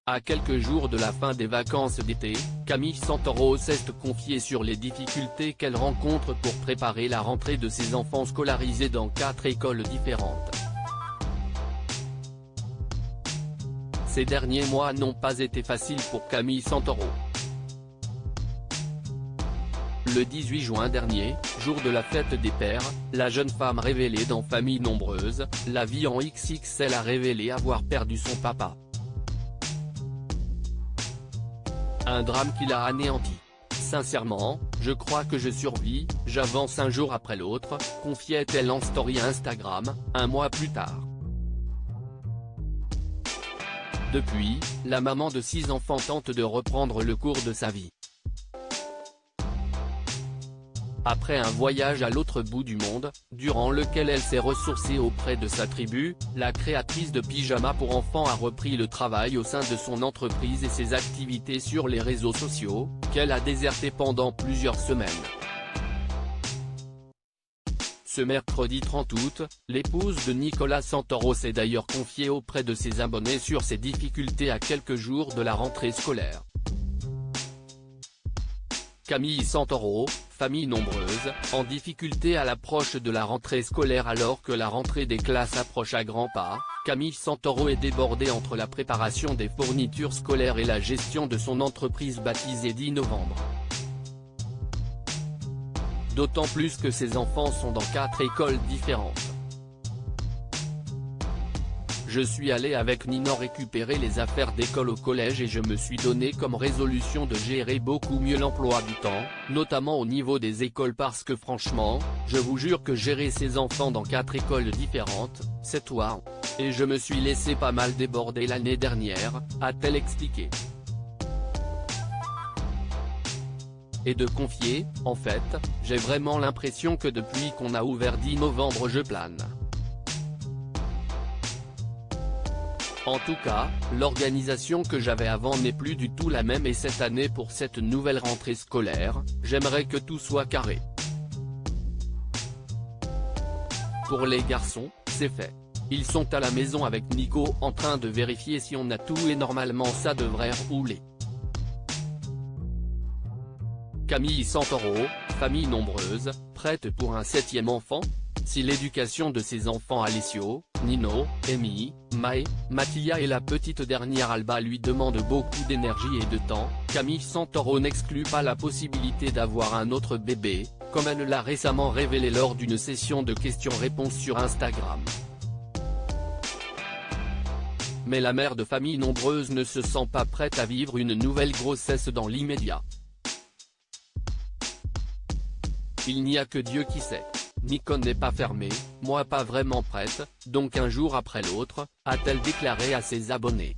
À quelques jours de la fin des vacances d'été, Camille Santoro s'est confiée sur les difficultés qu'elle rencontre pour préparer la rentrée de ses enfants scolarisés dans 4 écoles différentes. Ces derniers mois n'ont pas été faciles pour Camille Santoro. Le 18 juin dernier, jour de la fête des pères, la jeune femme révélée dans Famille Nombreuse, la vie en XXL a révélé avoir perdu son papa. Un drame qui l'a anéanti. Sincèrement, je crois que je survis, j'avance un jour après l'autre, confiait-elle en story Instagram, un mois plus tard. Depuis, la maman de 6 enfants tente de reprendre le cours de sa vie. Après un voyage à l'autre bout du monde, durant lequel elle s'est ressourcée auprès de sa tribu, la créatrice de pyjamas pour enfants a repris le travail au sein de son entreprise et ses activités sur les réseaux sociaux, qu'elle a déserté pendant plusieurs semaines. Ce mercredi 30 août, l'épouse de Nicolas Santoro s'est d'ailleurs confiée auprès de ses abonnés sur ses difficultés à quelques jours de la rentrée scolaire. Camille Santoro, famille nombreuse, en difficulté à l'approche de la rentrée scolaire alors que la rentrée des classes approche à grands pas, Camille Santoro est débordée entre la préparation des fournitures scolaires et la gestion de son entreprise baptisée 10 novembre. D'autant plus que ses enfants sont dans 4 écoles différentes. Je suis allé avec Nino récupérer les affaires d'école au collège et je me suis donné comme résolution de gérer beaucoup mieux l'emploi du temps, notamment au niveau des écoles parce que franchement, je vous jure que gérer ses enfants dans 4 écoles différentes, c'est waouh. Et je me suis laissé pas mal déborder l'année dernière, a-t-elle expliqué. Et de confier, en fait, j'ai vraiment l'impression que depuis qu'on a ouvert 10 novembre je plane. En tout cas, l'organisation que j'avais avant n'est plus du tout la même et cette année pour cette nouvelle rentrée scolaire, j'aimerais que tout soit carré. Pour les garçons, c'est fait. Ils sont à la maison avec Nico en train de vérifier si on a tout et normalement ça devrait rouler. Camille Santoro, famille nombreuse, prête pour un 7e enfant? Si l'éducation de ses enfants Alessio, Nino, Amy, Mae, Mattia et la petite dernière Alba lui demande beaucoup d'énergie et de temps, Camille Santoro n'exclut pas la possibilité d'avoir un autre bébé, comme elle l'a récemment révélé lors d'une session de questions-réponses sur Instagram. Mais la mère de famille nombreuse ne se sent pas prête à vivre une nouvelle grossesse dans l'immédiat. Il n'y a que Dieu qui sait. Nico n'est pas fermé, moi pas vraiment prête, donc un jour après l'autre, a-t-elle déclaré à ses abonnés.